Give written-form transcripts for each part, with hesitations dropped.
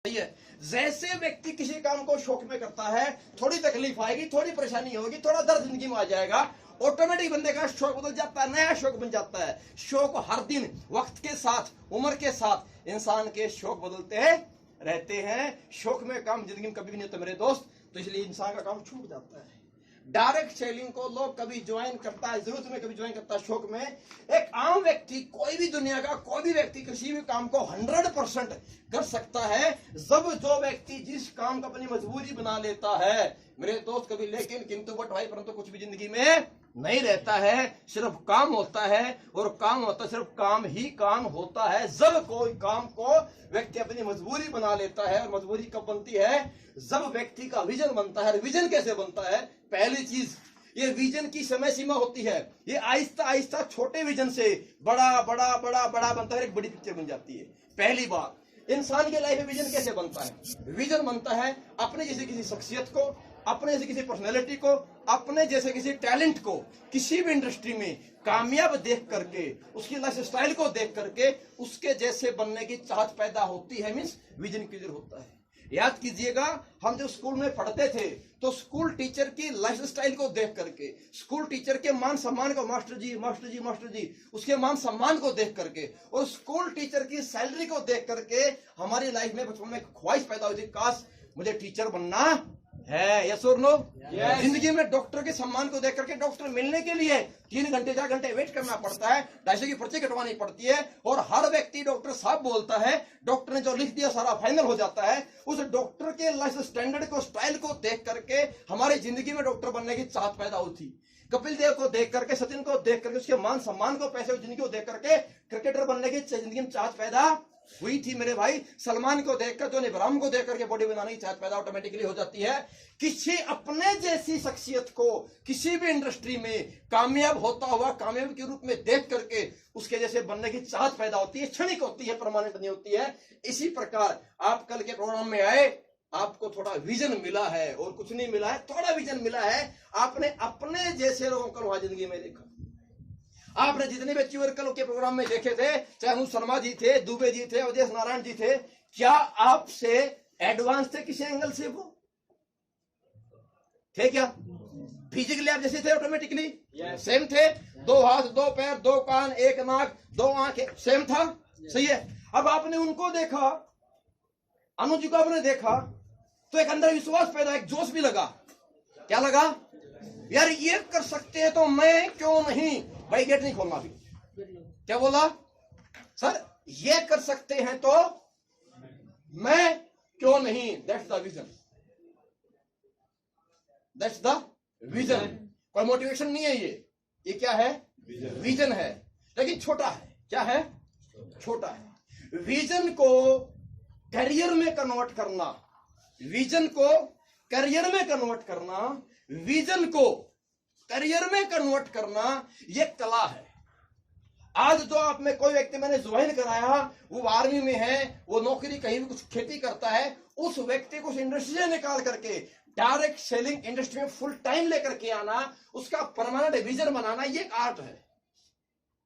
सही है। जैसे व्यक्ति किसी काम को शौक में करता है, थोड़ी तकलीफ आएगी, थोड़ी परेशानी होगी, थोड़ा दर्द जिंदगी में आ जाएगा, ऑटोमेटिक बंदे का शौक बदल जाता है, नया शौक बन जाता है। शौक हर दिन वक्त के साथ, उम्र के साथ इंसान के शौक बदलते रहते हैं। शौक में काम जिंदगी में कभी भी नहीं होता मेरे दोस्त, तो इसलिए इंसान का काम छूट जाता है। डायरेक्ट सेलिंग को लोग कभी ज्वाइन करता है, जरूरत में कभी ज्वाइन करता है, शौक में। एक आम व्यक्ति, कोई भी दुनिया का कोई भी व्यक्ति किसी भी काम को 100% कर सकता है जब जो व्यक्ति जिस काम को अपनी मजबूरी बना लेता है मेरे दोस्त। कभी लेकिन किंतु बट भाई परंतु कुछ भी जिंदगी में नहीं रहता है, सिर्फ काम होता है। और काम होता है, सिर्फ काम ही काम होता है जब कोई काम को व्यक्ति अपनी मजबूरी बना लेता है। और मजबूरी कब बनती है? जब व्यक्ति का विजन बनता है। विजन कैसे बनता है? पहली चीज, ये विजन की समय सीमा होती है। ये आहिस्ता आहिस्ता छोटे विजन से बड़ा बड़ा बड़ा बड़ा बनता है, एक बड़ी पिक्चर बन जाती है। पहली बात, इंसान के लाइफ में विजन कैसे बनता है? विजन बनता है अपने जैसे किसी शख्सियत को, अपने जैसे किसी पर्सनैलिटी को, अपने जैसे किसी टैलेंट को किसी भी इंडस्ट्री में कामयाब देख करके, उसकी लाइफ स्टाइल को देख करके उसके जैसे बनने की चाहत पैदा होती है। मीन्स विजन क्लियर होता है। याद कीजिएगा, हम जब स्कूल में पढ़ते थे तो स्कूल टीचर की लाइफ स्टाइल को देख करके, स्कूल टीचर के मान सम्मान को, मास्टर जी मास्टर जी मास्टर जी, उसके मान सम्मान को देख करके, और स्कूल टीचर की सैलरी को देख करके हमारी लाइफ में बचपन में ख्वाहिश पैदा हुई थी, काश मुझे टीचर बनना है। यस और नो? जिंदगी में डॉक्टर के सम्मान को देख करके डॉक्टर मिलने के लिए 3 घंटे 4 घंटे वेट करना पड़ता है, 250 की पर्ची कटवानी पड़ती है, और हर व्यक्ति डॉक्टर साहब बोलता है, डॉक्टर ने जो लिख दिया सारा फाइनल हो जाता है। उस डॉक्टर के लाइफ स्टैंडर्ड को, स्टाइल को देख करके हमारी जिंदगी में डॉक्टर बनने की चाहत पैदा हुई थी। कपिल देव को देख करके, सचिन को देख करके, उसके मान सम्मान को, पैसे जिंदगी को देख करके क्रिकेटर बनने की जिंदगी में चाहत पैदा हुई थी मेरे भाई। सलमान को देखकर, जोनी इब्राहिम को देख करके बॉडी बनाने की चाहत पैदा ऑटोमेटिकली हो जाती है। किसी अपने जैसी शख्सियत को किसी भी इंडस्ट्री में कामयाब होता हुआ कामयाब के रूप में देख करके उसके जैसे बनने की चाहत पैदा होती है। क्षणिक होती है, परमानेंट नहीं होती है। इसी प्रकार आप कल के प्रोग्राम में आए, आपको थोड़ा विजन मिला है, और कुछ नहीं मिला है, थोड़ा विजन मिला है। आपने अपने जैसे लोगों को वहां जिंदगी में देखा। आपने जितने भी अचीवर कल के प्रोग्राम में देखे थे, चाहे अनुज शर्मा जी थे, दुबे जी थे, अवधेश नारायण जी थे, क्या आपसे एडवांस थे किसी एंगल से? वो थे क्या? फिजिकली आप जैसे थे ऑटोमेटिकली सेम थे। 2 हाथ, 2 पैर, 2 कान, 1 नाक, 2 आंखें, सेम था। सही है। अब आपने उनको देखा, अनुज जी को आपने देखा, तो एक अंदर विश्वास पैदा, एक जोश भी लगा। क्या लगा? यार ये कर सकते हैं तो मैं क्यों नहीं? भाई गेट नहीं खोलना अभी। क्या बोला सर? ये कर सकते हैं तो मैं क्यों नहीं? That's the vision, that's the vision. कोई मोटिवेशन नहीं है ये क्या है? विजन है। लेकिन छोटा है। क्या है? छोटा है। विजन को करियर में कन्वर्ट करना, विजन को करियर में कन्वर्ट करना, विजन को करियर में कन्वर्ट करना, ये कला है। आज जो आप में कोई व्यक्ति मैंने ज्वाइन कराया, वो आर्मी में है, वो नौकरी कहीं भी कुछ खेती करता है, उस व्यक्ति को उस इंडस्ट्री से निकाल करके डायरेक्ट सेलिंग इंडस्ट्री में फुल टाइम लेकर के आना, उसका परमानेंट विजन बनाना, ये एक आर्ट है।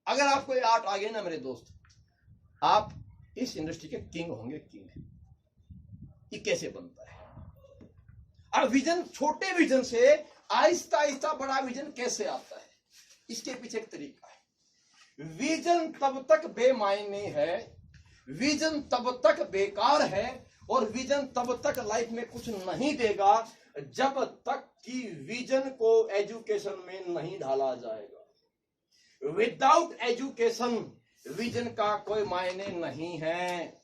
अगर आपको ये आर्ट आ गई ना मेरे दोस्त, आप इस इंडस्ट्री के किंग होंगे। किंग ये कैसे बनता है? अब विजन, छोटे विजन से आहिस्ता आहिस्ता बड़ा विजन कैसे आता है? इसके पीछे एक तरीका है। विजन तब तक बेमायने है, विजन तब तक बेकार है, और विजन तब तक लाइफ में कुछ नहीं देगा जब तक कि विजन को एजुकेशन में नहीं ढाला जाएगा। विदाउट एजुकेशन विजन का कोई मायने नहीं है।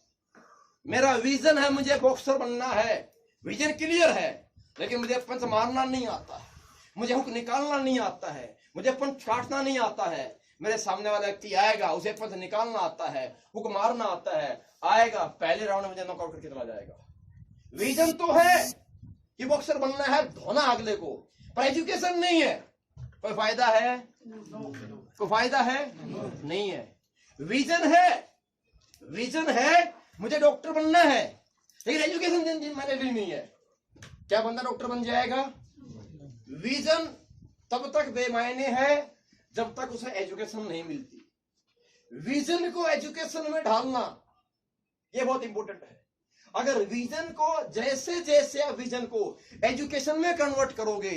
मेरा विजन है, मुझे बॉक्सर बनना है, विजन क्लियर है, लेकिन मुझे पंच मारना नहीं आता है, मुझे हुक निकालना नहीं आता है, मुझे पंच काटना नहीं आता है। मेरे सामने वाला व्यक्ति आएगा, उसे पंच निकालना आता है, हुक मारना आता है, आएगा, पहले राउंड में मुझे नॉकआउट करके चला जाएगा। विजन तो है कि बॉक्सर बनना है, धोना अगले को, पर एजुकेशन नहीं है। कोई फायदा है? कोई फायदा है? नहीं है। विजन है, विजन है मुझे डॉक्टर बनना है, लेकिन एजुकेशन मैंने ली नहीं है। क्या बंदा डॉक्टर बन जाएगा? विजन तब तक बेमायने है जब तक उसे एजुकेशन नहीं मिलती। विजन को एजुकेशन में ढालना ये बहुत इंपॉर्टेंट है। अगर विजन को जैसे जैसे आप विजन को एजुकेशन में कन्वर्ट करोगे,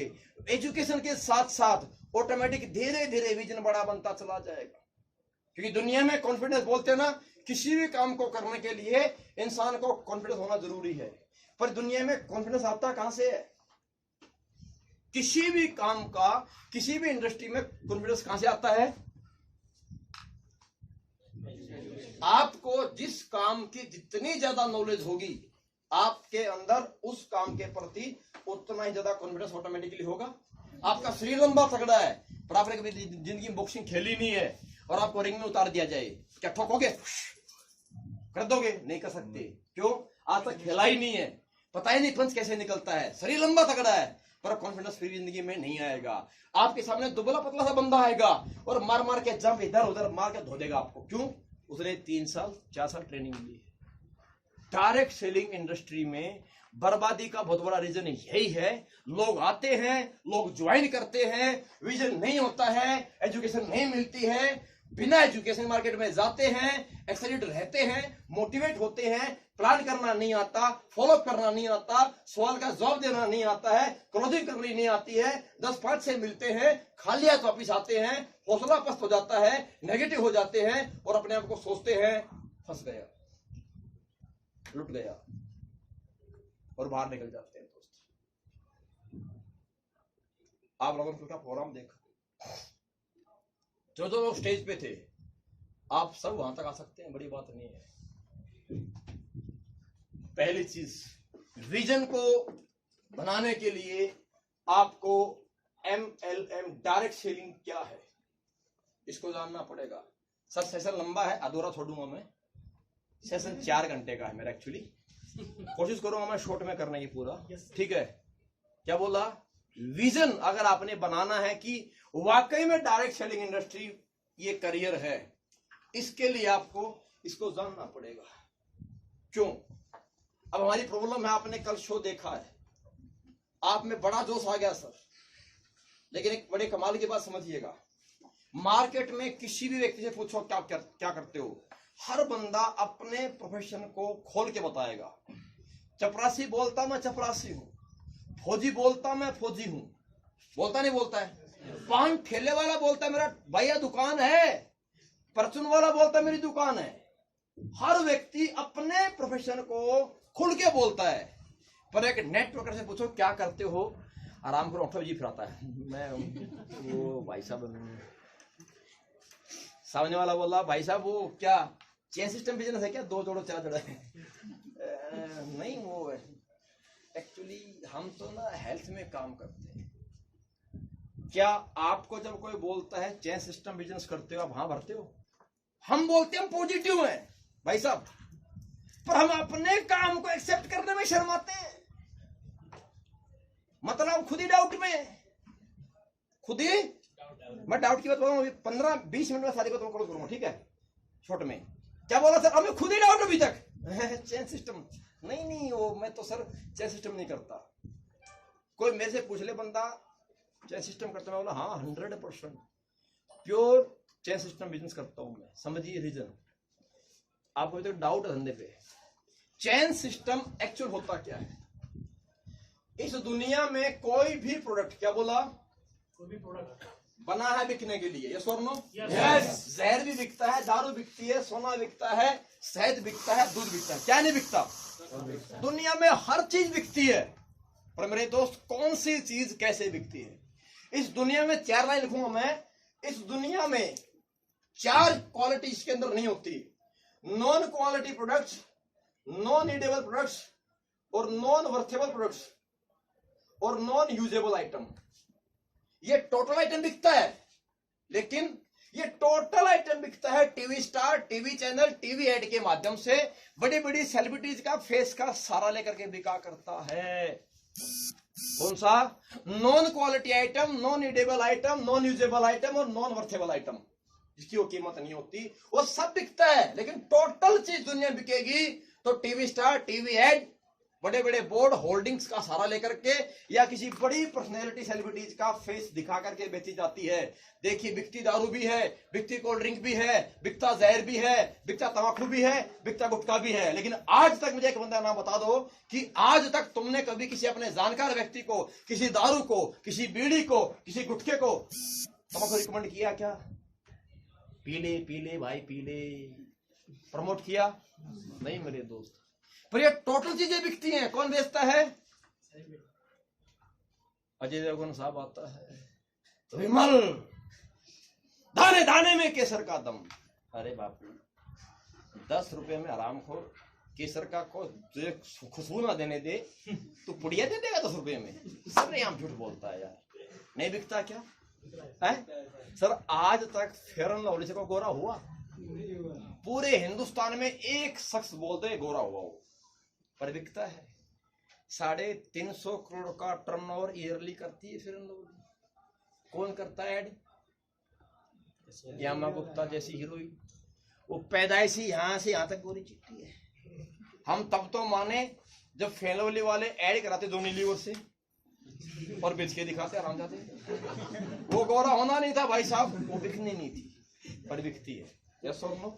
एजुकेशन के साथ साथ ऑटोमेटिक धीरे धीरे विजन बड़ा बनता चला जाएगा। क्योंकि दुनिया में कॉन्फिडेंस बोलते हैं ना, किसी भी काम को करने के लिए इंसान को कॉन्फिडेंस होना जरूरी है। पर दुनिया में कॉन्फिडेंस आता कहां से है? किसी भी काम का, किसी भी इंडस्ट्री में कॉन्फिडेंस कहां से आता है? आपको जिस काम की जितनी ज्यादा नॉलेज होगी, आपके अंदर उस काम के प्रति उतना ही ज्यादा कॉन्फिडेंस ऑटोमेटिकली होगा। आपका शरीर लंबा तगड़ा है, पर आपने कभी जिंदगी में बॉक्सिंग खेली नहीं है, और आपको रिंग में उतार दिया जाए, क्या ठोकोगे? कर दोगे? नहीं कर सकते। क्यों? आज तक खेला ही नहीं है, पता ही नहीं पंच कैसे निकलता है। शरीर लंबा तगड़ा है, पर कॉन्फिडेंस फिर जिंदगी में नहीं आएगा। आपके सामने दुबला पतला सा बंदा आएगा और मार मार के जंप इधर उधर मार के धो देगा आपको। क्यों? उसने 3 साल 4 साल ट्रेनिंग ली है। डायरेक्ट सेलिंग इंडस्ट्री में बर्बादी का बहुत बड़ा रीजन यही है। लोग आते हैं, लोग ज्वाइन करते हैं, विजन नहीं होता है, एजुकेशन नहीं मिलती है, बिना एजुकेशन मार्केट में जाते हैं, एक्साइटेड रहते हैं, मोटिवेट होते हैं, प्लान करना नहीं आता, फॉलो करना नहीं आता, सवाल का जवाब देना नहीं आता है, क्लोजिंग करनी नहीं आती है, 10-5 से मिलते हैं, खाली हाथ वापिस आते हैं, हौसला पस्त हो जाता है, नेगेटिव हो जाते हैं और अपने आप को सोचते हैं फंस गया, लुट गया, और बाहर निकल जाते हैं। दोस्त, आप लोगों ने प्रोग्राम देखा, जो लोग स्टेज पे थे, आप सब वहां तक आ सकते हैं, बड़ी बात नहीं है। पहली चीज, विजन को बनाने के लिए आपको MLM डायरेक्ट सेलिंग क्या है, इसको जानना पड़ेगा। सर सेशन लंबा है, अधूरा छोड़ूंगा मैं। सेशन 4 घंटे का है मेरा एक्चुअली, कोशिश करूंगा मैं शॉर्ट में करने की पूरा। ठीक है? क्या बोला? विजन अगर आपने बनाना है कि वाकई में डायरेक्ट सेलिंग इंडस्ट्री ये करियर है, इसके लिए आपको इसको जानना पड़ेगा। क्यों? अब हमारी प्रॉब्लम है, आपने कल शो देखा है, आप में बड़ा जोश आ गया सर, लेकिन एक बड़े कमाल की बात समझिएगा, मार्केट में किसी भी व्यक्ति से पूछो क्या करते हो, हर बंदा अपने प्रोफेशन को खोल के बताएगा। चपरासी बोलता मैं चपरासी हूं, फौजी बोलता मैं फौजी हूं, बोलता नहीं बोलता है। पान ठेले वाला बोलता है मेरा भैया दुकान है, परचून वाला बोलता है मेरी दुकान है। हर व्यक्ति अपने प्रोफेशन को खुल के बोलता है। पर एक नेटवर्कर से पूछो क्या करते हो, आराम करो 8 बजे फिर आता है, मैं वो भाई साहब, सामने वाला बोला भाई साहब वो क्या चेन सिस्टम बिजनेस है क्या, 2 जोड़ो 4 जोड़ो है? नहीं, वो एक्चुअली हम तो ना हेल्थ में काम करते हैं। क्या आपको जब कोई बोलता है चेन सिस्टम बिजनेस करते हो, आप हाँ भरते हो? हम बोलते हैं हम पॉजिटिव हैं भाई साहब, पर हम अपने काम को एक्सेप्ट करने में शर्माते हैं। मतलब खुद ही डाउट में, खुद ही। मैं डाउट की बात बोलूंगा, अभी 15-20 मिनट में सारी बात क्लोज करूंगा, ठीक है? छोटे में क्या बोला सर, हमें खुद ही डाउट अभी तक चेन सिस्टम नहीं, वो मैं तो सर चेन सिस्टम नहीं करता। कोई मेरे से पूछ ले बंदा चेन सिस्टम करता, मैं बोला हाँ 100% प्योर चेन सिस्टम बिजनेस करता हूं मैं। समझिए रीजन, आपको तो डाउट है धंधे पे। चेन सिस्टम एक्चुअल होता क्या है? इस दुनिया में कोई भी प्रोडक्ट, क्या बोला, कोई भी प्रोडक्ट बना है बिकने के लिए, यस और नो? यस। जहर भी बिकता है, दारू बिकती है, सोना बिकता है, शहद बिकता है, दूध बिकता है, क्या नहीं बिकता? दुनिया में हर चीज बिकती है। पर मेरे दोस्त, कौन सी चीज कैसे बिकती है? इस दुनिया में 4 लाइन लिखूंगा मैं, इस दुनिया में 4 क्वालिटी इसके अंदर नहीं होती। Non quality products, non edible products, और नॉन वर्थेबल प्रोडक्ट्स, और नॉन यूजेबल आइटम। ये टोटल आइटम बिकता है, लेकिन ये टोटल आइटम बिकता है TV star, TV channel, TV ad के माध्यम से, बड़ी बड़ी सेलिब्रिटीज का फेस का सहारा लेकर के बिका करता है। कौन सा? Non quality item, non edible item, non usable item और नॉन वर्थेबल आइटम, जिसकी वो कीमत नहीं होती, वो सब बिकता है। लेकिन टोटल चीज दुनिया बिकेगी तो टीवी स्टार, टीवी एड, बड़े बड़े बोर्ड होल्डिंग्स का सहारा लेकर के या किसी बड़ी पर्सनैलिटी सेलिब्रिटीज का फेस दिखा करके बेची जाती है। देखिए बिकती दारू भी है, बिकती कोल्ड ड्रिंक भी है, बिकता जहर भी है, बिकता तंबाकू भी है, बिकता गुटखा भी है। लेकिन आज तक मुझे एक बंदा नाम बता दो कि आज तक तुमने कभी किसी अपने जानकार व्यक्ति को, किसी दारू को, किसी बीड़ी को, किसी गुटखे को तंबाकू रिकमेंड किया क्या? पी ले भाई पी ले, प्रमोट किया? नहीं मेरे दोस्त। पर ये टोटल चीजें बिकती हैं, कौन बेचता है? अजय देवगन साहब आता है, विमल दाने दाने में केसर का दम। अरे बापू 10 रुपए में आराम खो केसर का को खुशबू ना देने दे तो पुड़िया दे देगा 10 रुपए में। सब यहाँ झूठ बोलता है यार, नहीं बिकता क्या है? सर आज तक फेयर एंड लवली से को गोरा हुआ? पूरे हिंदुस्तान में एक शख्स बोलते हैं गोरा हुआ वो, पर बिकता है। 350 करोड़ का टर्नओवर ईयरली करती है फेयर एंड लवली। कौन करता है ऐड? यामा गुप्ता जैसी हीरोइन, वो पैदाइशी यहां से यहां तक गोरी चिट्टी है। हम तब तो माने जब फेयर एंड लवली वाले ऐड कराते 2 नीली ओर से और बेच के दिखाते आराम जाते। वो गोरा होना नहीं था भाई साहब, वो बिकनी नहीं थी, पर बिकती है। यस और नो?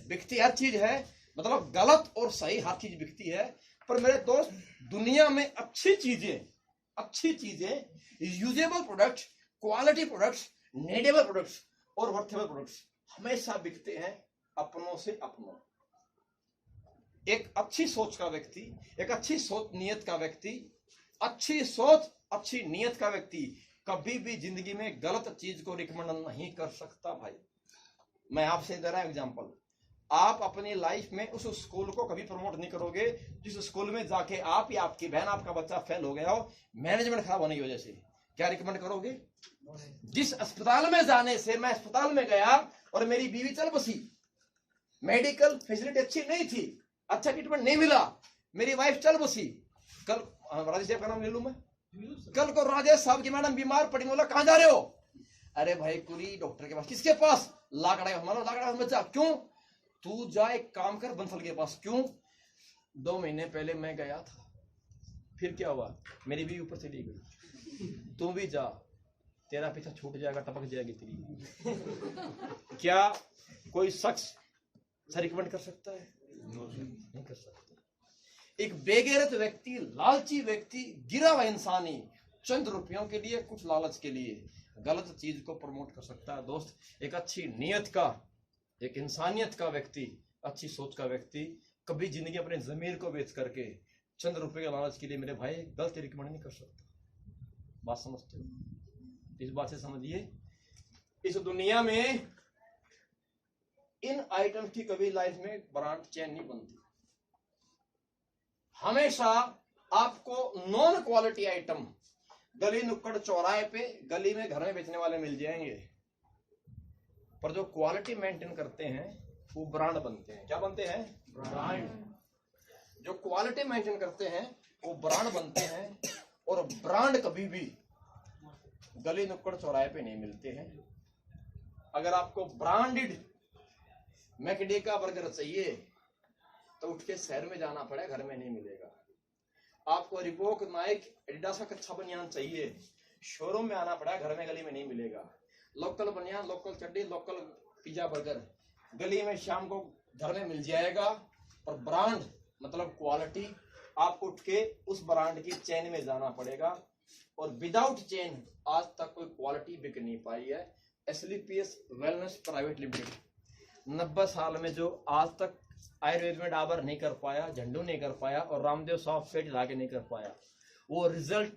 बिकती हर चीज है, मतलब गलत और सही हर चीज बिकती है। पर मेरे दोस्त दुनिया में अच्छी चीजें, usable product, quality products, needable products और वर्थेबल प्रोडक्ट्स हमेशा बिकते हैं अपनों से अपनों। एक अच्छी सोच का व्यक्ति, एक अच्छी सोच नियत का व्यक्ति, अच्छी सोच अच्छी नियत का व्यक्ति कभी भी जिंदगी में गलत चीज को रिकमेंड नहीं कर सकता भाई। मैं आपसे दे रहा हूं एग्जांपल। आप अपनी लाइफ में उस स्कूल को कभी प्रमोट नहीं करोगे जिस स्कूल में जाके आप या आपकी बहन, आपका बच्चा फेल हो गया हो मैनेजमेंट खराब होने की वजह से। क्या रिकमेंड करोगे? जिस अस्पताल में जाने से मैं अस्पताल में गया और मेरी बीवी चल बसी, मेडिकल फैसिलिटी अच्छी नहीं थी, अच्छा ट्रीटमेंट नहीं मिला, मेरी वाइफ चल बसी। कल राजेश साहब का नाम ले लूं मैं, कल को राजेश साहब की मैडम बीमार पड़ी, बोला कहां जा रहे हो? अरे भाई कुली डॉक्टर के पास। किसके पास? लाकड़ा हमारा लाकड़ा बच्चा। क्यों? तू जा एक काम कर बंसल के पास। क्यों? 2 महीने पहले मैं गया था, फिर क्या हुआ? मेरी भी ऊपर चली गई। तू भी जा, तेरा पीछा छूट जाएगा, टपक जाएगी तेरी। क्या कोई शख्स रिकमेंड कर सकता है? नहीं कर सकता। एक बेगैरत व्यक्ति, लालची व्यक्ति, गिरा हुआ इंसानी चंद रुपयों के लिए, कुछ लालच के लिए गलत चीज को प्रमोट कर सकता है। दोस्त एक अच्छी नियत का, एक इंसानियत का व्यक्ति, अच्छी सोच का व्यक्ति कभी जिंदगी अपने जमीर को बेच करके चंद रुपए के लालच के लिए मेरे भाई गलत रिकमेंड नहीं कर सकता। बात समझते हो? इस बात से समझिए, इस दुनिया में इन आइटम की कभी लाइफ में ब्रांड चेन नहीं बनती। हमेशा आपको नॉन क्वालिटी आइटम गली नुक्कड़ चौराहे पे, गली में, घर में बेचने वाले मिल जाएंगे, पर जो क्वालिटी मेंटेन करते हैं वो ब्रांड बनते हैं। क्या बनते हैं? ब्रांड। जो क्वालिटी मेंटेन करते हैं वो ब्रांड बनते हैं, और ब्रांड कभी भी गली नुक्कड़ चौराहे पे नहीं मिलते हैं। अगर आपको ब्रांडेड मैकडी का बर्गर चाहिए तो उठ के शहर में जाना पड़ेगा, घर में नहीं मिलेगा। आपको रिबॉक, नाइक, एडिडास का कच्चा बनियान चाहिए, शोरूम में आना पड़ेगा, घर में गली में नहीं मिलेगा। लोकल बनियान, लोकल चड्डी, लोकल पिज्जा बर्गर गली में शाम को घर में मिल जाएगा, पर ब्रांड मतलब क्वालिटी आपको उठ के उस ब्रांड की चेन में जाना पड़ेगा, और विदाउट चेन आज तक कोई क्वालिटी बिक नहीं पाई है। एसलीपीएस वेलनेस प्राइवेट लिमिटेड 90 साल में जो आज तक आयुर्वेद में डाबर नहीं कर पाया, झंडू नहीं कर पाया, और रामदेव सॉफ्ट फेट लाके नहीं कर पाया, वो रिजल्ट,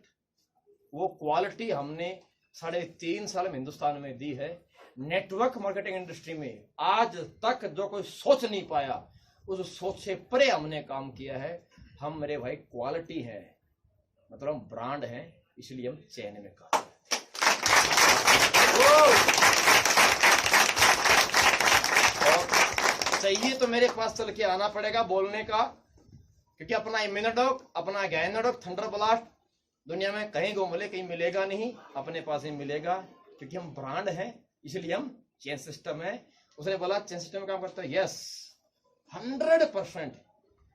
वो क्वालिटी हमने 3.5 साल में हिंदुस्तान में दी है। नेटवर्क मार्केटिंग इंडस्ट्री में आज तक जो कोई सोच नहीं पाया, उस सोच से परे हमने काम किया है। हम मेरे भाई क्वालिटी है, मतलब हम ब्रांड हैं, इसलिए हम चैन में काम। चाहिए तो मेरे पास चल के आना पड़ेगा बोलने का, क्योंकि अपना इम्यूनोडॉक, अपना गैनोडॉक, थंडर ब्लास्ट दुनिया में कहीं को मिले, कहीं मिलेगा नहीं, अपने पास ही मिलेगा, क्योंकि हम ब्रांड हैं, इसलिए हम चेन सिस्टम है। उसने बोला चेन सिस्टम काम करता है, यस 100%।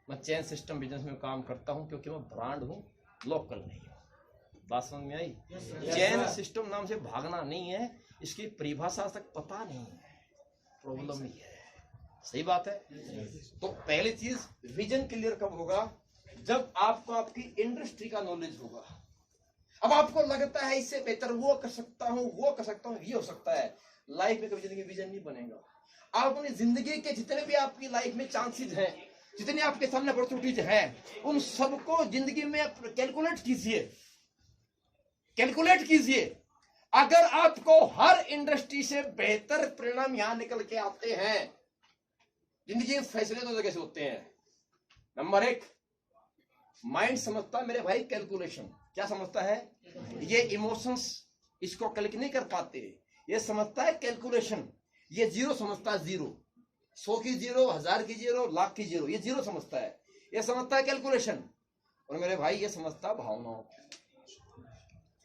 मैं चेन सिस्टम बिजनेस में काम करता हूं क्योंकि मैं ब्रांड हूं, लोकल नहीं हूं। बात समझ में आई? चेन सिस्टम नाम से भागना नहीं है, इसकी परिभाषा तक पता नहीं है, प्रॉब्लम ही है। सही बात है। तो पहली चीज विजन क्लियर कब होगा? जब आपको आपकी इंडस्ट्री का नॉलेज होगा। अब आपको लगता है इससे बेहतर वो कर सकता हूं, वो कर सकता हूं, ये हो सकता है, लाइफ में कभी जिंदगी विजन नहीं बनेगा। आप अपनी जिंदगी के जितने भी आपकी लाइफ में चांसेस हैं, जितने आपके सामने अपॉर्चुनिटीज हैं, उन सबको जिंदगी में कैलकुलेट कीजिए, कैलकुलेट कीजिए। अगर आपको हर इंडस्ट्री से बेहतर परिणाम यहां निकल के आते हैं, जिंदगी में फैसले दो जगह से होते हैं। नंबर एक, माइंड समझता है मेरे भाई कैलकुलेशन। क्या समझता है? ये इमोशंस इसको कैलकुलेट नहीं कर पाते, ये समझता है कैलकुलेशन। ये जीरो समझता है, जीरो, 100 की जीरो, 1000 की जीरो, लाख की जीरो, ये जीरो समझता है, ये समझता है कैलकुलेशन। और मेरे भाई ये समझता है भावनाओं।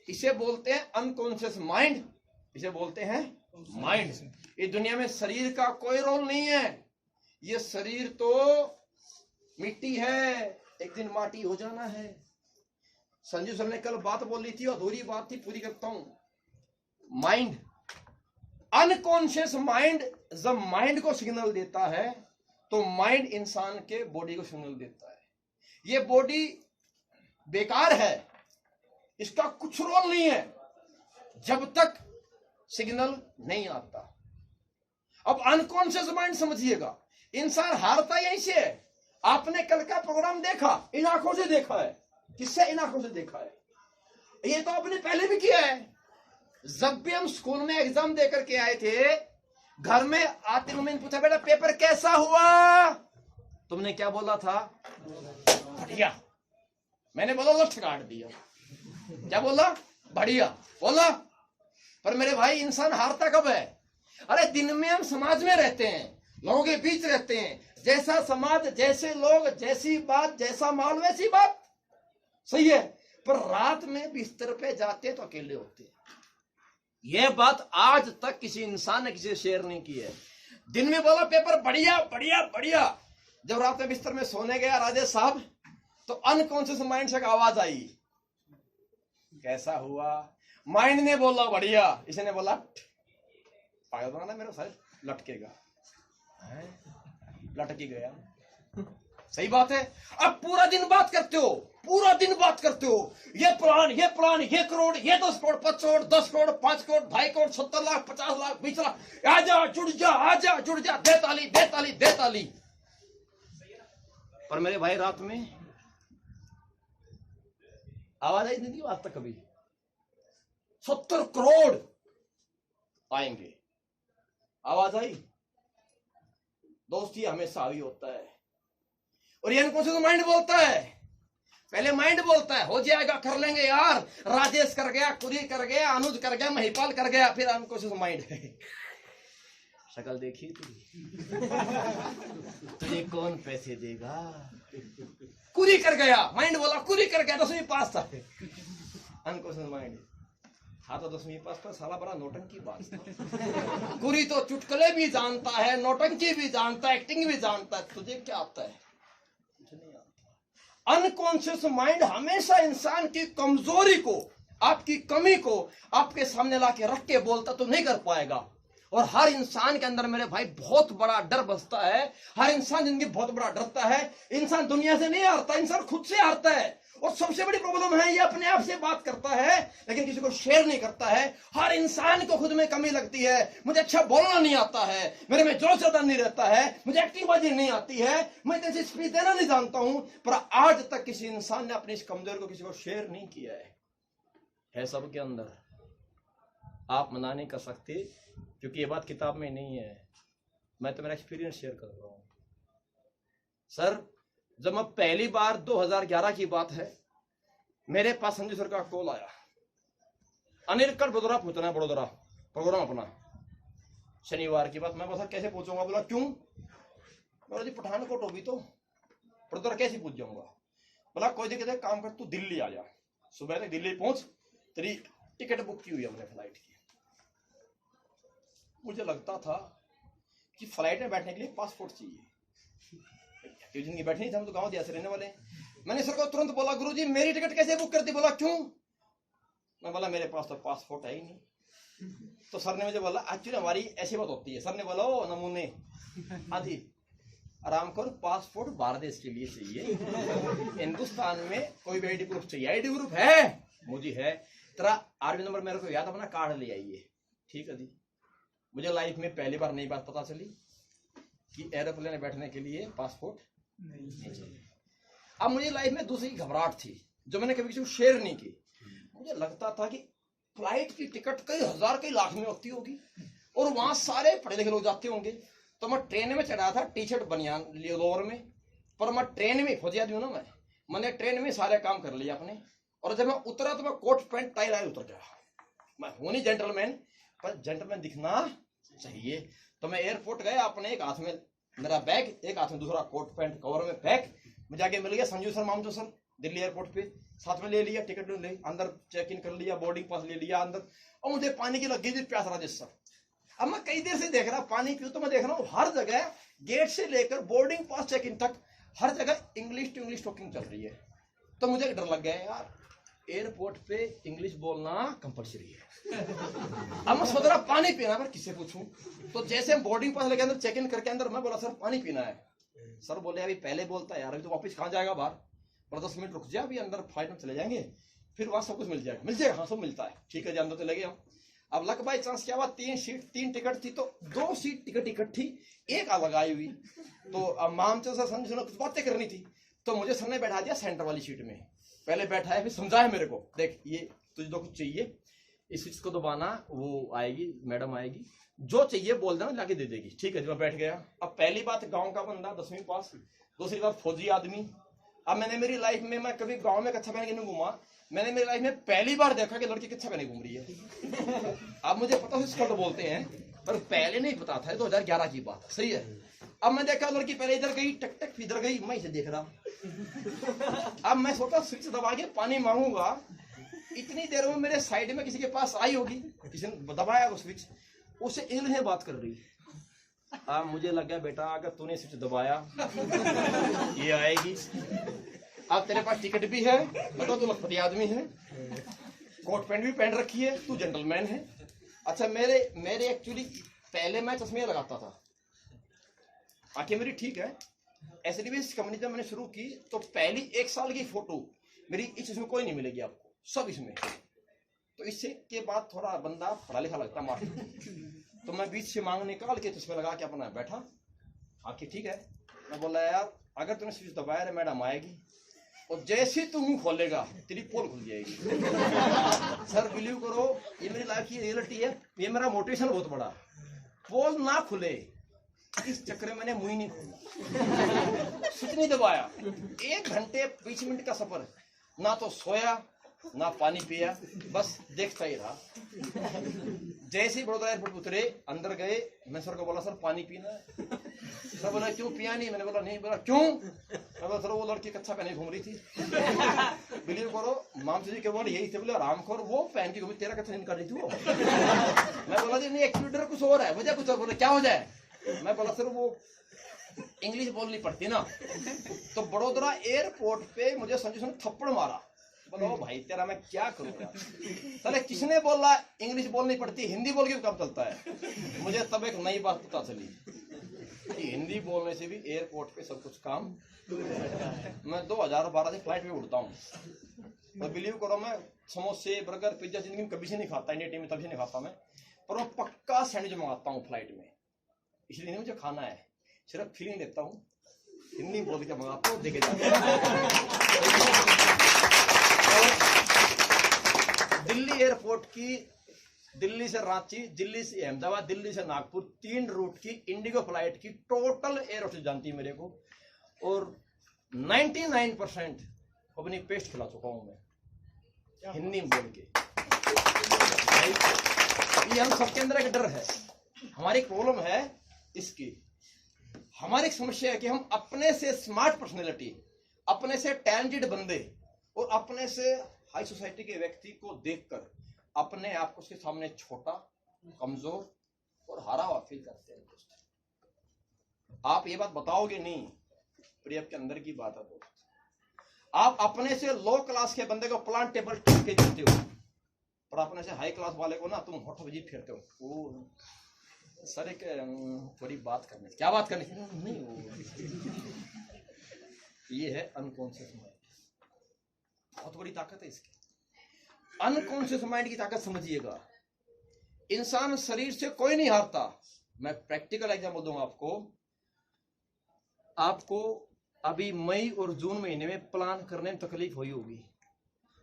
इसे बोलते हैं अनकॉन्शियस माइंड, इसे बोलते हैं माइंड। ये दुनिया में शरीर का कोई रोल नहीं है। ये शरीर तो मिट्टी है, एक दिन माटी हो जाना है। संजू सर ने कल बात बोली थी, अधूरी बात थी, पूरी करता हूं। माइंड, अनकॉन्शियस माइंड जब माइंड को सिग्नल देता है तो माइंड इंसान के बॉडी को सिग्नल देता है। ये बॉडी बेकार है, इसका कुछ रोल नहीं है जब तक सिग्नल नहीं आता। अब अनकॉन्शियस माइंड समझिएगा, इंसान हारता यहीं से है। आपने कल का प्रोग्राम देखा, इन आंखों से देखा है। किससे? इन आंखों से देखा है। ये तो आपने पहले भी किया है। जब भी हम स्कूल में एग्जाम देकर के आए थे, घर में आते मम्मी ने पूछा बेटा पेपर कैसा हुआ? तुमने क्या बोला था? बढ़िया। मैंने बोला लठ काट दिया। क्या बोला? बढ़िया बोला। पर मेरे भाई इंसान हारता कब है? अरे दिन में हम समाज में रहते हैं, लोगों के बीच रहते हैं, जैसा समाज जैसे लोग, जैसी बात जैसा माहौल वैसी बात, सही है। पर रात में बिस्तर पे जाते तो अकेले होते हैं। यह बात आज तक किसी इंसान ने किसी से शेयर नहीं की है। दिन में बोला पेपर बढ़िया बढ़िया बढ़िया, जब रात में बिस्तर में सोने गया राजेश साहब, तो अनकॉन्शियस माइंड से एक आवाज आई, कैसा हुआ? माइंड ने बोला बढ़िया, इसने बोला पागल बनाना मेरा सारे लटकेगा, लटकी गया। सही बात है। अब पूरा दिन बात करते हो, पूरा दिन बात करते हो, ये प्लान, ये प्लान, ये करोड़, ये 10 करोड़, 5 करोड़, 10 करोड़, 5 करोड़, 2.5 करोड़, 70 लाख, 50 लाख, 20 लाख, आजा जुड़ जा, आजा जुड़ जा, दे ताली, दे ताली, दे ताली। पर मेरे भाई रात में आवाज आई नहीं आज तक कभी। 70 करोड़ आएंगे, आवाज आई? दोस्ती हमेशा हावी होता है। और ये अनकॉन्शियस माइंड बोलता है, पहले माइंड बोलता है हो जाएगा, कर लेंगे यार, राजेश कर गया, कुरी कर गया, अनुज कर गया, महिपाल कर गया। फिर अनकॉन्शियस माइंड है, शक्ल देखी तुझे कौन पैसे देगा? कुरी कर गया, माइंड बोला कुरी कर गया, 10वीं पास था। अनकॉन्शियस माइंड हाँ तो 10वीं पास था, साला बड़ा नौटंकी बात। कुरी तो चुटकुले भी जानता है, नौटंकी भी जानता है, एक्टिंग भी जानता है, तुझे क्या आता है? अनकॉन्शियस माइंड हमेशा इंसान की कमजोरी को, आपकी कमी को आपके सामने लाके रख के बोलता तो नहीं कर पाएगा। और हर इंसान के अंदर मेरे भाई बहुत बड़ा डर बसता है। हर इंसान जिंदगी बहुत बड़ा डरता है। इंसान दुनिया से नहीं हारता, इंसान खुद से हारता है। और सबसे बड़ी प्रॉब्लम है ये अपने आप से बात करता है लेकिन किसी को शेयर नहीं करता है। हर इंसान को खुद में कमी लगती है, मुझे अच्छा बोलना नहीं आता है, मेरे में जोश ज्यादा नहीं रहता है, मुझे एक्टिंग बाजी नहीं आती है, मैं कैसे स्पीच देना नहीं जानता हूं। पर आज तक किसी इंसान ने अपनी इस कमजोरी को किसी को शेयर नहीं किया है सबके अंदर। आप मना नहीं कर सकते क्योंकि ये बात किताब में नहीं है, मैं तो मेरा एक्सपीरियंस शेयर कर रहा हूं। सर जब मैं पहली बार 2011 की बात है, मेरे पास संजू सर का कॉल आया, अनिल कर बड़ोदरा पूछना है, बड़ोदरा प्रोग्राम अपना शनिवार की बात। मैं बोला कैसे पूछूंगा? बोला क्यों? बोला जी पठानकोट होगी तो बड़ोदरा कैसे पूछ जाऊंगा? बोला कोई दिक्कत है, काम कर तू दिल्ली आ जा, सुबह तक दिल्ली पहुंच, तेरी टिकट बुक की हुई है हमने फ्लाइट की। मुझे लगता था कि फ्लाइट में बैठने के लिए पासपोर्ट चाहिए। क्यों जिंदगी बैठी नहीं थे, हम तो गाँव दिया से रहने वाले। मैंने सर को तुरंत बोला, गुरुजी मेरी टिकट कैसे बुक कर दी? बोला क्यों? मैं बोला मेरे पास तो पासपोर्ट है ही नहीं। तो सर ने मुझे बोला एक्चुअली हमारी ऐसी बात होती है। सर ने बोला ओ नमूने आदि आराम करो, पासपोर्ट बाहर देश के लिए चाहिए, हिंदुस्तान में कोई भी आईडी प्रूफ चाहिए। आईडी प्रूफ है मुझे है, तेरा आरबी नंबर मेरे को याद, अपना कार्ड ले आइए। ठीक है जी। मुझे लाइफ में पहली बार नई बात पता चली कि एरोप्लेन में बैठने के लिए पासपोर्ट नहीं चाहिए। अब मुझे लाइफ में दूसरी घबराहट थी जो मैंने कभी किसी को शेयर नहीं की। मुझे लगता था कि फ्लाइट की टिकट कई हजार कई लाख में होती होगी और वहां सारे पढ़े लिखे लोग जाते होंगे। तो मैं ट्रेन में चढ़ा था, टी शर्ट बनियान लोअर में, पर मैं ट्रेन में फौजी आदमी हूं ना, मैंने ट्रेन में सारे काम कर लिया अपने। और जब मैं उतरा तो मैं कोट पैंट टाई लाए उतर गया। मैं हूं नहीं जेंटलमैन, पर जेंटलमैन दिखना चाहिए। तो मैं एयरपोर्ट गया, अपने एक हाथ में मेरा बैग, एक हाथ में दूसरा कोट पैंट कवर में पैक। मुझे आगे मिल गया संजू सर, मामजू सर, दिल्ली एयरपोर्ट पे, साथ में ले लिया, टिकट ले अंदर चेक इन कर लिया, बोर्डिंग पास ले लिया अंदर। और मुझे पानी की लगी थी प्यास, राजेश सर। अब मैं कई देर से देख रहा पानी पीऊं, तो मैं देख रहा हूँ हर जगह गेट से लेकर बोर्डिंग पास चेक इन तक हर जगह इंग्लिश टू इंग्लिश टॉकिंग चल रही है। तो मुझे डर लग गया यार, एयरपोर्ट पे इंग्लिश बोलना कंपलसरी है। अब मैं सोच रहा पानी पीना, मैं किससे पूछूं? तो जैसे हम बोर्डिंग पास लेके अंदर चेक इन करके अंदर, मैं बोला सर पानी पीना है। सर बोले अभी पहले बोलता है यार, अभी तो वापस कहाँ जाएगा बाहर, और 10 मिनट रुक जा, अभी अंदर फ्लाइट में चले जाएंगे, फिर वहां सब कुछ मिल जाएगा। मिल जाएगा? हाँ सब मिलता है। ठीक है जी, अंदर चले गए हम। अब लक बाई चांस क्या हुआ, 3 सीट 3 टिकट थी, तो 2 सीट टिकट इकट्ठी, एक अलग आई हुई। तो अब मामचंद सर संजू ने कुछ बातें करनी थी, तो मुझे सर ने बैठा दिया सेंटर वाली सीट में। पहले बैठा है, फिर समझाया मेरे को, देख ये तुझे जो कुछ चाहिए इस स्विच को दबाना, वो आएगी मैडम आएगी, जो चाहिए बोल देना लाके दे देगी। ठीक है जी, मैं बैठ गया। अब पहली बात गांव का बंदा, 10वीं पास। दूसरी बात फौजी आदमी। अब मैंने मेरी लाइफ में, मैं कभी गांव में कच्छा पहन के नहीं घूमा, मैंने मेरी लाइफ में पहली बार देखा कि लड़की कच्छा पहने घूम रही है। अब मुझे पता है इसको तो बोलते हैं, पर पहले नहीं पता था, 2011 की बात। सही है। अब मैं देखा लड़की पहले इधर गई, टक टक इधर गई, मैं इसे देख रहा। अब मैं सोचा स्विच दबा के पानी मांगूंगा, इतनी देर में मेरे साइड में किसी के पास आई होगी, किसी ने दबाया वो स्विच, उससे इंग्लिश में बात कर रही। अब मुझे लग गया बेटा अगर तूने स्विच दबाया ये आएगी। अब तेरे पास टिकट भी है, तो तू लखपति आदमी है, कोट पैंट भी पहन रखी है, तू जेंटलमैन है। अच्छा मेरे एक्चुअली पहले मैं चश्मे लगाता था, आंखें मेरी ठीक है। एसडीबीएस कंपनी जब मैंने शुरू की तो पहली 1 साल की फोटो मेरी इसमें कोई नहीं मिलेगी आपको, सब इसमें। तो इससे के बाद थोड़ा बंदा पढ़ा लिखा लगता मार। तो मैं बीच से मांग निकाल के चश्मे लगा के अपना बैठा, आंखें ठीक है। मैं बोला यार अगर तूने स्विच दबाया रे मैडम आएगी, और जैसे तू मुंह खोलेगा तेरी पोल खुल जाएगी। सर बिलीव करो ये मेरी लाइफ की रियलिटी है, ये मेरा मोटिवेशन बहुत बड़ा। पोल ना खुले इस चक्कर में मैंने मुंह नहीं खोला, स्विच नहीं दबाया। 1 घंटे 20 मिनट का सफर, ना तो सोया ना पानी पिया, बस देखता ही रहा। जैसे ही बड़ौदा एयरपोर्ट उतरे, अंदर गए, मैं सर को बोला सर पानी पीना है। सर बोला क्यों पिया नहीं? मैंने बोला नहीं। बोला क्यों? मैं बोला सर वो लड़की कच्छा पहने घूम रही थी। बिलीव करो मामू जी के बोले यही थे, बोले आराम करो, वो पहन के घूमी, तेरा कच्छा निकाल रही थी वो। मैं बोला नहीं एक्चुअली कुछ और है, वजह कुछ और। बोले क्या हो जाए? मैं बोला सर वो इंग्लिश बोलनी पड़ती ना। तो बड़ोदरा एयरपोर्ट पे मुझे संजू ने थप्पड़ मारा। बोलो भाई तेरा मैं क्या करूंगा? चले किसने बोला इंग्लिश बोलनी पड़ती, हिंदी बोल के काम चलता है। मुझे तब एक नई बात पता चली कि हिंदी बोलने से भी एयरपोर्ट पे सब कुछ काम। मैं 2012 से फ्लाइट पे उड़ता हूँ, और बिलीव करो मैं समोसे बर्गर पिज्जा जिंदगी में कभी से नहीं खाता, इंडिया टीम में तभी से नहीं खाता मैं, पर मैं पक्का सैंडविच मंगाता हूँ फ्लाइट में। इसलिए नहीं मुझे खाना है, सिर्फ फीलिंग देता हूँ, हिंदी बोल के मंगाता हूँ, देखे जाते हैं। दिल्ली एयरपोर्ट की, दिल्ली से रांची, दिल्ली से अहमदाबाद, दिल्ली से नागपुर, 3 रूट की इंडिगो फ्लाइट की टोटल एयर होस्टेस जानती है मेरे को, और 99% अपनी पेस्ट खिला चुका हूं मैं हिंदी में बोल के। ये हम सबके अंदर एक डर है, हमारी प्रॉब्लम है इसकी। हमारी एक समस्या है कि हम अपने से स्मार्ट पर्सनैलिटी, अपने से टैलेंटेड बंदे और अपने से हाई सोसाइटी के व्यक्ति को देखकर अपने आप को उसके सामने छोटा, कमजोर और हारा हुआ फील करते हैं। आप ये बात बताओगे नहीं प्रिय के अंदर की बात है दोस्त। आप अपने से लो क्लास के बंदे को प्लांट टेबल टिक के देते हो, और अपने से हाई क्लास वाले को ना तुम होठ बजी फेरते हो। सर एक थोड़ी बात करनी, क्या बात करनी नहीं वो ये है अनकॉन्शियस माइंड। बहुत बड़ी ताकत है इसकी, अनकॉन्शियस माइंड की ताकत समझिएगा। इंसान शरीर से कोई नहीं हारता। मैं प्रैक्टिकल एग्जाम्पल दूंगा आपको अभी मई और जून महीने में प्लान करने में तकलीफ हुई होगी,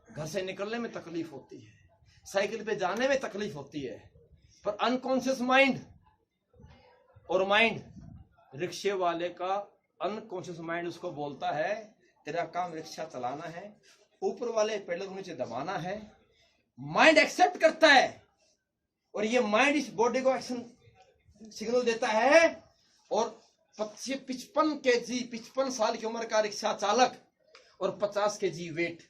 घर से निकलने में तकलीफ होती है, साइकिल पे जाने में तकलीफ होती है, पर अनकॉन्शियस माइंड और माइंड, रिक्शे वाले का अनकॉन्शियस माइंड उसको बोलता है तेरा काम रिक्शा चलाना है, ऊपर वाले पेडल को नीचे दबाना है। माइंड एक्सेप्ट करता है और ये माइंड इस बॉडी को एक्शन सिग्नल देता है। और 55 साल की उम्र का रिक्शा चालक और 50 kg वेट,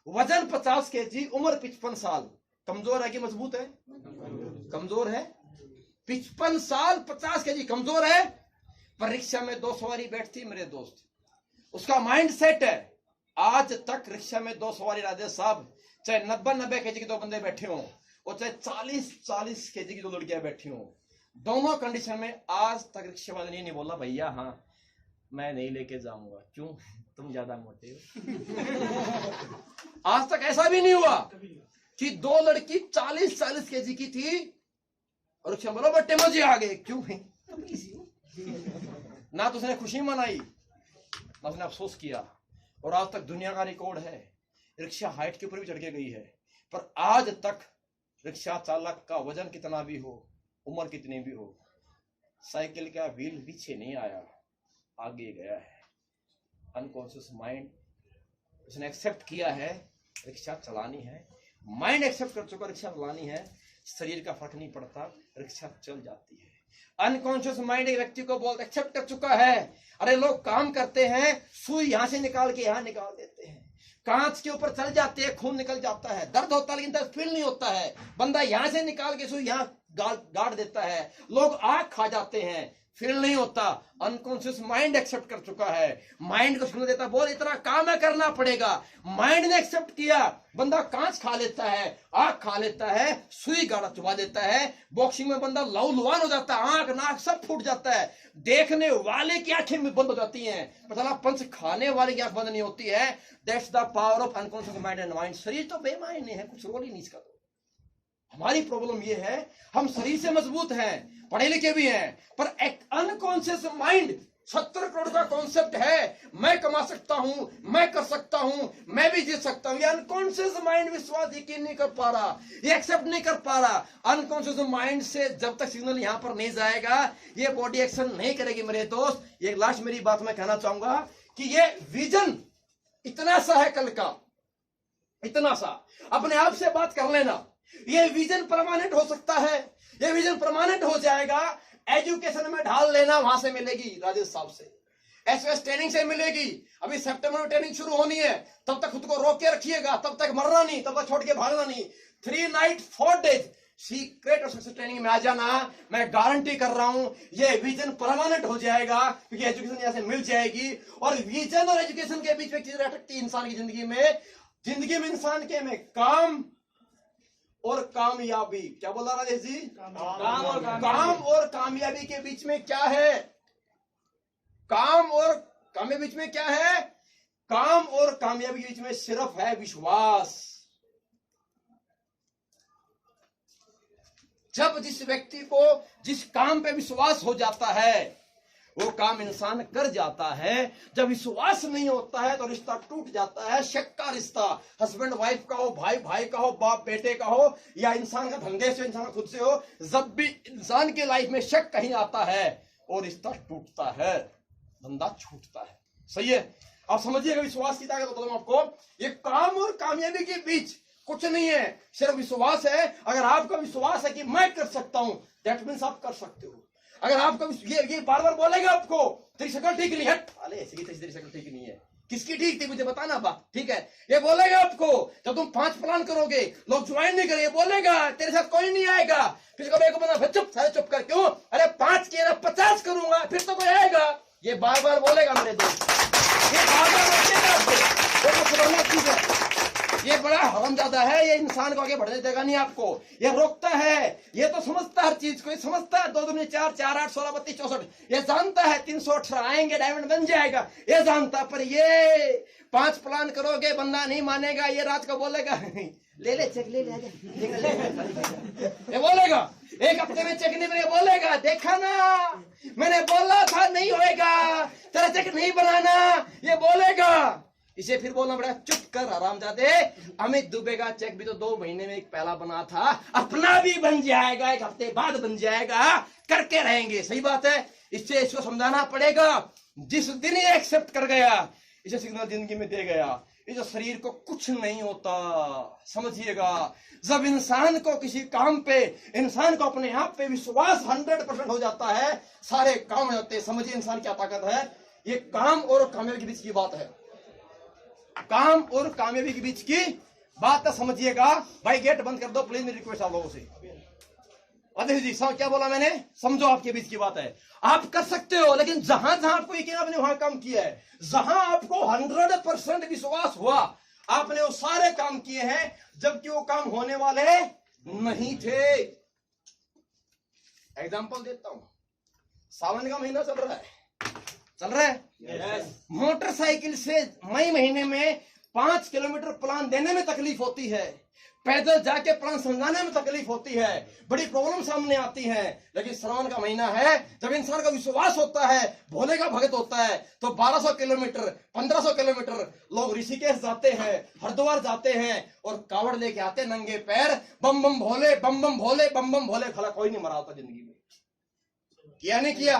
वजन 50 kg, उम्र 55 साल, कमजोर है कि मजबूत है? कमजोर है। 55 साल 50 kg कमजोर है, पर रिक्शा में 2 सवारी बैठती मेरे दोस्त, उसका माइंड सेट है। आज तक रिक्शा में 2 सवारी राजेश साहब, चाहे 90 kg के 2 बंदे बैठे हों और चाहे 40 kg की 2 लड़कियां बैठी हों, दोनों कंडीशन में आज तक रिक्शे वाले ने नहीं बोला भैया हाँ मैं नहीं लेके जाऊंगा, क्यों? तुम ज्यादा मोटे हो। आज तक ऐसा भी नहीं हुआ कि 2 लड़की 40 kg की थी और रिक्शा बोला बट्टे मजे आ गए, क्यों? ना तो उसने खुशी मनाई ना उसने अफसोस किया। और आज तक दुनिया का रिकॉर्ड है, रिक्शा हाइट के ऊपर भी चढ़ के गई है, पर आज तक रिक्शा चालक का वजन कितना भी हो, उम्र कितनी भी हो, साइकिल का व्हील पीछे नहीं आया, आगे गया है। अनकॉन्शियस माइंड उसने एक्सेप्ट किया है रिक्शा चलानी है, माइंड एक्सेप्ट कर चुका रिक्शा चलानी है, शरीर का फर्क नहीं पड़ता, रिक्शा चल जाती है। अनकॉन्शियस माइंड एक व्यक्ति को बहुत एक्सेप्ट कर चुका है। अरे लोग काम करते हैं, सुई यहां से निकाल के यहां निकाल देते हैं, कांच के ऊपर चल जाते हैं, खून निकल जाता है, दर्द होता है लेकिन दर्द फील नहीं होता है। बंदा यहां से निकाल के सुई यहां गाड़ देता है, लोग आग खा जाते हैं, फील नहीं होता। अनकॉन्शियस माइंड एक्सेप्ट कर चुका है, माइंड को सुन देता, बोल इतना काम है करना पड़ेगा। माइंड ने एक्सेप्ट किया, बंदा कांच खा लेता है, आग खा लेता है, सुई गाड़ा चुबा देता है, बॉक्सिंग में बंदा लहूलुहान हो जाता है, आंख नाक सब फूट जाता है, देखने वाले की आंखें भी बंद हो जाती हैं, पता पंच खाने वाले की आंख बंद नहीं होती है। That's the power of unconscious mind and mind. शरीर तो बेमायने है, कुछ रोल ही नहीं इसका। हमारी प्रॉब्लम यह है हम शरीर से मजबूत हैं, पढ़े लिखे भी हैं, पर एक अनकॉन्शियस माइंड 70 करोड़ का कॉन्सेप्ट है, मैं कमा सकता हूं, मैं कर सकता हूं, मैं भी जीत सकता हूं। ये अनकॉन्शियस माइंड विश्वास यकीन नहीं कर पा रहा, ये एक्सेप्ट नहीं कर पा रहा। अनकॉन्शियस माइंड से जब तक सिग्नल यहां पर नहीं जाएगा, ये बॉडी एक्शन नहीं करेगी मेरे दोस्त। ये लास्ट मेरी बात मैं कहना चाहूंगा कि ये विजन इतना सा है कल का, इतना सा, अपने आप से बात कर लेना, ये विजन परमानेंट हो सकता है, ये विजन परमानेंट हो जाएगा। एजुकेशन में ढाल लेना, वहां से मिलेगी राजेश साहब से, एसएस ट्रेनिंग से मिलेगी। अभी सितंबर में ट्रेनिंग शुरू होनी है, तब तक खुद को रोक के रखिएगा, तब तक मरना नहीं, तब तक छोड़ के भागना नहीं। 3 नाइट 4 डेज सीक्रेट और सक्सेस ट्रेनिंग में आ जाना, मैं गारंटी कर रहा हूं ये विजन परमानेंट हो जाएगा, क्योंकि एजुकेशन यहां से मिल जाएगी। और विजन और एजुकेशन के बीच में चीज रह सकती है इंसान की जिंदगी में इंसान के में काम और कामयाबी। क्या बोला राजेश जी? काम और कामयाबी के बीच में क्या है? काम और कामयाबी बीच में क्या है? काम और कामयाबी के बीच में सिर्फ है विश्वास। जब जिस व्यक्ति को जिस काम पे विश्वास हो जाता है, वो काम इंसान कर जाता है। जब विश्वास नहीं होता है तो रिश्ता टूट जाता है। शक का रिश्ता, हस्बैंड वाइफ का हो, भाई भाई का हो, बाप बेटे का हो, या इंसान का धंधे से, इंसान खुद से हो, जब भी इंसान के लाइफ में शक कहीं आता है और रिश्ता टूटता है, धंधा छूटता है। सही है? आप समझिएगा विश्वास की ताकत बताऊं आपको। ये काम और कामयाबी के बीच कुछ नहीं है, सिर्फ विश्वास है। अगर आपका विश्वास है कि मैं कर सकता हूं, दैट मीन्स आप कर सकते हो। अगर आपका ये बार बार बोलेगा आपको तेरी शक्ल ठीक नहीं है, अरे ऐसी की तेरी शक्ल ठीक नहीं है, किसकी ठीक थी मुझे बताना बात, ठीक है? ये बोलेगा आपको जब तुम 5 प्लान करोगे, लोग ज्वाइन नहीं करेंगे, बोलेगा तेरे साथ कोई नहीं आएगा। फिर कभी एक बंदा चुप, सारे चुप कर, क्यों? अरे 5 किए ना 50 करूंगा, फिर तो कोई आएगा। ये बार बार बोलेगा मेरे दोस्त, ये बार बार बोलेगा आपको। वो खतरनाक चीज है, ये बड़ा हरामजादा है, ये इंसान को आगे बढ़ने देगा नहीं आपको, ये रोकता है, ये तो समझता है हर चीज को, ये समझता है 2 दूनी 4, 4 8 16 32 64, ये जानता है 318 आएंगे डायमंड बन जाएगा, ये जानता। पर ये 5 प्लान करोगे बंदा नहीं मानेगा, ये रात को बोलेगा ले ले चेक ले ले, ये बोलेगा 1 हफ्ते में चेक नहीं बनेगा, बोलेगा देखा ना मैंने बोला था नहीं होएगा, तेरा चेक नहीं बनाना, ये बोलेगा। इसे फिर बोलना पड़ा चुप कर हरामजादे, अमित दुबे का चेक भी तो 2 महीने में एक पहला बना था, अपना भी बन जाएगा 1 हफ्ते बाद बन जाएगा, करके रहेंगे। सही बात है, इससे इसको समझाना पड़ेगा। जिस दिन ये एक्सेप्ट कर गया, इसे सिग्नल जिंदगी में दे गया, इस शरीर को कुछ नहीं होता, समझिएगा। जब इंसान को किसी काम पे, इंसान को अपने आप पे विश्वास 100% हो जाता है, सारे काम हो जाते हैं। समझिए इंसान क्या ताकत है। ये काम और कामयाबी के बीच की बात है, काम और कामयाबी के बीच की बात है, समझिएगा। भाई गेट बंद कर दो प्लीज, मेरी रिक्वेस्ट आप लोगों से। अध्यक्ष जी क्या बोला मैंने, समझो आपके बीच की बात है। आप कर सकते हो, लेकिन जहां जहां आपको यकीन, आपने वहां काम किया है, जहां आपको 100% विश्वास हुआ, आपने वो सारे काम किए हैं, जबकि वो काम होने वाले नहीं थे। एग्जाम्पल देता हूं, सावन का महीना चल रहा है, मोटरसाइकिल से मई महीने में 5 किलोमीटर प्लान देने में तकलीफ होती है, पैदल जाके प्लान समझाने में तकलीफ होती है, बड़ी प्रॉब्लम सामने आती है। लेकिन श्रावण का महीना है, जब इंसान का विश्वास होता है, भोले का भगत होता है, तो 1200 किलोमीटर 1500 किलोमीटर लोग ऋषिकेश जाते हैं, हरिद्वार जाते हैं, और कावड़ लेके आते नंगे पैर, बम बम भोले बम बम भोले बम बम भोले। खला कोई नहीं मरा होता जिंदगी में, किया नहीं किया।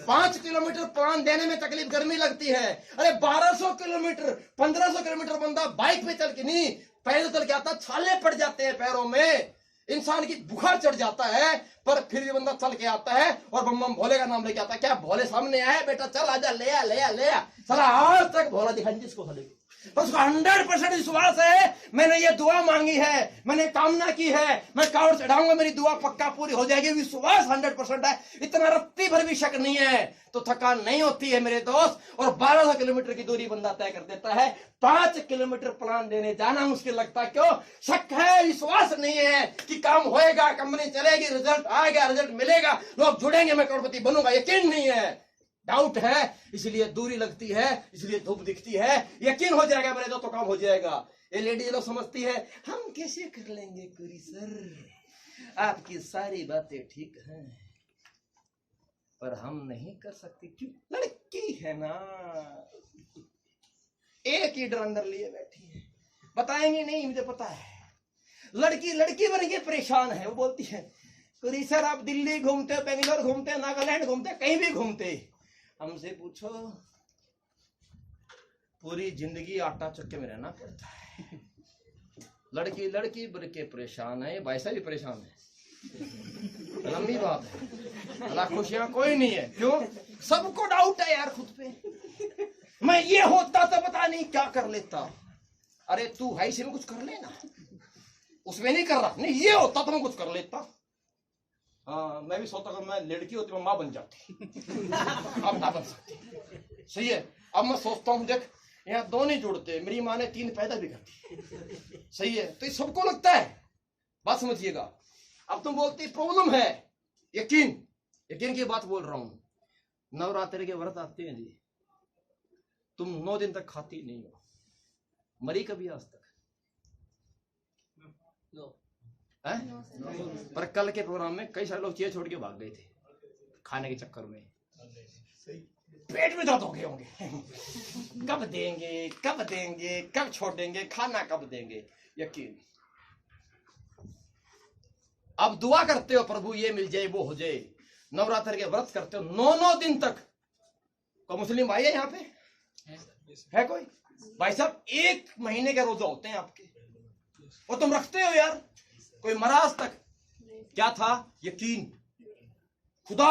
5 किलोमीटर प्लान देने में तकलीफ, गर्मी लगती है। अरे 1200 किलोमीटर 1500 किलोमीटर बंदा बाइक पे चल के नहीं, पैदल चल के आता, छाले पड़ जाते हैं पैरों में, इंसान की बुखार चढ़ जाता है, पर फिर भी बंदा चल के आता है और बम बम भोले का नाम लेके आता है। क्या भोले सामने आया बेटा, चल आजा, ले आ ले आ ले आ, साला आज तक भोला दिखाई जिसको भले, उसको 100% विश्वास है, मैंने ये दुआ मांगी है, मैंने कामना की है, मैं कावड़ चढ़ाऊंगा, मेरी दुआ पक्का पूरी हो जाएगी, विश्वास 100% है, इतना रत्ती भर भी शक नहीं है, तो थकान नहीं होती है मेरे दोस्त। और 1200 किलोमीटर की दूरी बंदा तय कर देता है। 5 किलोमीटर प्लान देने जाना मुश्किल लगता, क्यों? शक है, विश्वास नहीं है कि काम होएगा, कंपनी चलेगी, रिजल्ट आएगा, रिजल्ट मिलेगा, लोग जुड़ेंगे, मैं करोड़पति बनूंगा, यकीन नहीं है, डाउट है, इसलिए दूरी लगती है, इसलिए धूप दिखती है। यकीन हो जाएगा मेरे तो काम हो जाएगा। ये लेडी लोग समझती है हम कैसे कर लेंगे कुरी सर, आपकी सारी बातें ठीक हैं, पर हम नहीं कर सकते। क्यों? लड़की है ना, एक ही डर अंदर लिए बैठी है, बताएंगे नहीं, मुझे पता है। लड़की लड़की बन के परेशान है, वो बोलती है कुरी सर आप दिल्ली घूमते, बेंगलोर घूमते, नागालैंड घूमते, कहीं भी घूमते, हमसे पूछो पूरी जिंदगी आटा चक्के में रहना पड़ता है। लड़की लड़की बन के परेशान है, वैसा भी परेशान है, लंबी बात है, अल्लाह खुशियां कोई नहीं है। क्यों? सबको डाउट है यार खुद पे, मैं ये होता तो पता नहीं क्या कर लेता। अरे तू है इसी में कुछ कर लेना, उसमें नहीं कर रहा, नहीं ये होता तो मैं कुछ कर लेता। हाँ मैं भी सोचता अगर मैं लड़की होती मैं माँ बन जाती, अब ना बन सकती। सही है, अब मैं सोचता हूँ देख यहाँ 2 नहीं जुड़ते, मेरी माँ ने 3 पैदा भी करती। सही है, तो ये सबको लगता है, बात समझिएगा। अब तुम बोलती प्रॉब्लम है, यकीन यकीन की बात बोल रहा हूँ। नवरात्रि के व्रत आते हैं जी, तुम 9 दिन तक खाती नहीं हो, मरी कभी आज तक? पर कल के प्रोग्राम में कई सारे लोग चेयर छोड़ के भाग गए थे खाने के चक्कर में, पेट में दर्द हो गए होंगे, कब देंगे कब देंगे, कब छोड़ देंगे, खाना कब देंगे। यकीन अब दुआ करते हो प्रभु ये मिल जाए वो हो जाए, नवरात्र के व्रत करते हो 9 दिन तक। कोई मुस्लिम भाई है यहाँ पे? है कोई भाई साहब? 1 महीने के रोजा होते हैं आपके, और तुम रखते हो यार? कोई मरा आज तक? क्या था? यकीन, खुदा,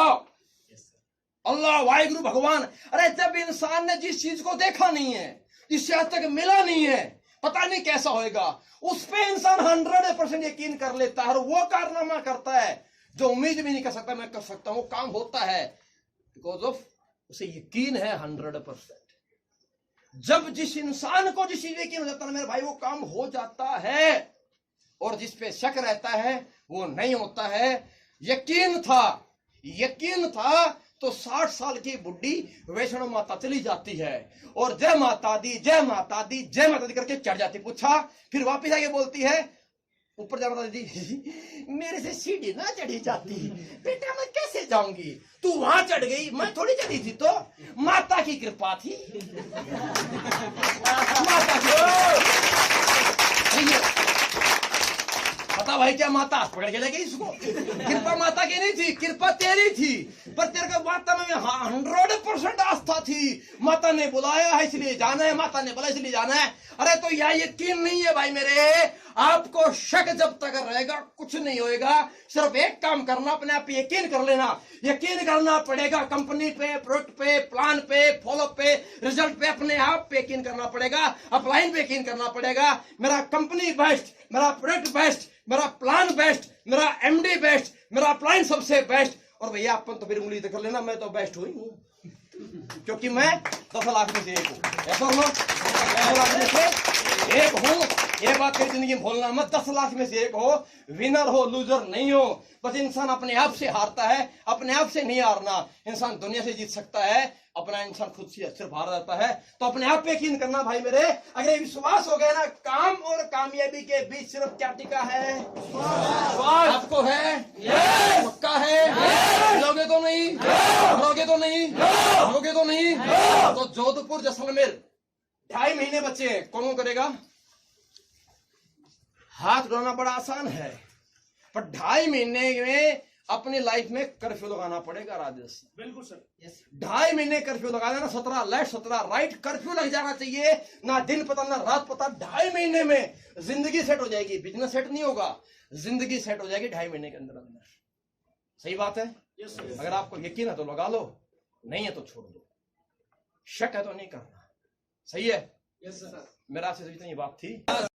अल्लाह, वाहिगुरु, भगवान। अरे जब इंसान ने जिस चीज को देखा नहीं है, जिससे आज तक मिला नहीं है, पता नहीं कैसा होएगा, उस पे इंसान 100% यकीन कर लेता है, और वो कारनामा करता है जो उम्मीद भी नहीं कर सकता मैं कर सकता हूं, काम होता है बिकॉज ऑफ उसे यकीन है 100%। जब जिस इंसान को जिस चीज यकीन हो जाता है मेरे भाई, वो काम हो जाता है, और जिस पे शक रहता है वो नहीं होता है। यकीन था तो 60 साल की बुढ़ी वैष्णो माता चली जाती है और जय माता दी जय माता दी जय माता दी करके चढ़ जाती। पूछा, फिर वापिस आके बोलती है ऊपर जाना दीदी, मेरे से सीढ़ी ना चढ़ी जाती, बेटा मैं कैसे जाऊंगी, तू वहां चढ़ गई, मैं थोड़ी चढ़ी थी, तो माता की कृपा थी। माता की पता भाई क्या माता पकड़ के लेगी इसको, कृपा माता की नहीं थी, कृपा तेरी थी, पर तेरे को माता में 100% आस्था थी। माता ने बुलाया है इसलिए जाना है, माता ने बोला इसलिए जाना है। अरे तो यह यकीन नहीं है भाई मेरे, आपको शक जब तक रहेगा कुछ नहीं होएगा। सिर्फ एक काम करना, अपने आप यकीन कर लेना। यकीन करना पड़ेगा कंपनी पे, प्रोडक्ट पे, प्लान पे, फॉलो पे, रिजल्ट पे, अपने आप पे यकीन करना पड़ेगा, अपलाइन पे यकीन करना पड़ेगा। मेरा कंपनी बेस्ट, मेरा प्रोडक्ट बेस्ट, मेरा प्लान बेस्ट, मेरा एमडी बेस्ट, मेरा अपलाइन सबसे बेस्ट। और भैया अपन तो फिर उंगली कर लेना, मैं तो बेस्ट हुई हूँ क्योंकि मैं 10 लाख में से एक हूँ। ऐसा हो, 10 लाख में से एक हूँ, ये बात कई जिंदगी में भूलना मत। 10 लाख में से एक हो, विनर हो, लूजर नहीं हो। बस इंसान अपने आप से हारता है, अपने आप से नहीं हारना। इंसान दुनिया से जीत सकता है, अपना इंसान खुद से सिर्फ हार जाता है। तो अपने आप पे यकीन करना भाई मेरे। अगर ये विश्वास हो गया ना, काम और कामयाबी के बीच सिर्फ क्या टिका है? विश्वास। आपको है? पक्का है? लोगे तो नहीं, लोगे तो नहीं, लोगे तो नहीं। तो जोधपुर जैसलमेर 2.5 महीने बचे हैं, कौन करेगा? हाथ उठाना बड़ा आसान है, पर 2.5 महीने में अपनी लाइफ में कर्फ्यू लगाना पड़ेगा राजेश। बिल्कुल सर, 2.5 महीने कर्फ्यू लगा देना, 17 लेफ्ट 17 राइट कर्फ्यू लग जाना चाहिए। ना दिन पता ना रात पता। 2.5 महीने में जिंदगी सेट हो जाएगी। बिजनेस सेट नहीं होगा, जिंदगी सेट हो जाएगी 2.5 महीने के अंदर अंदर। सही बात है? अगर आपको यकीन है तो लगा लो, नहीं है तो छोड़ दो, शक है तो नहीं करना। सही है? Yes sir. मेरा आपसे इतनी बात थी।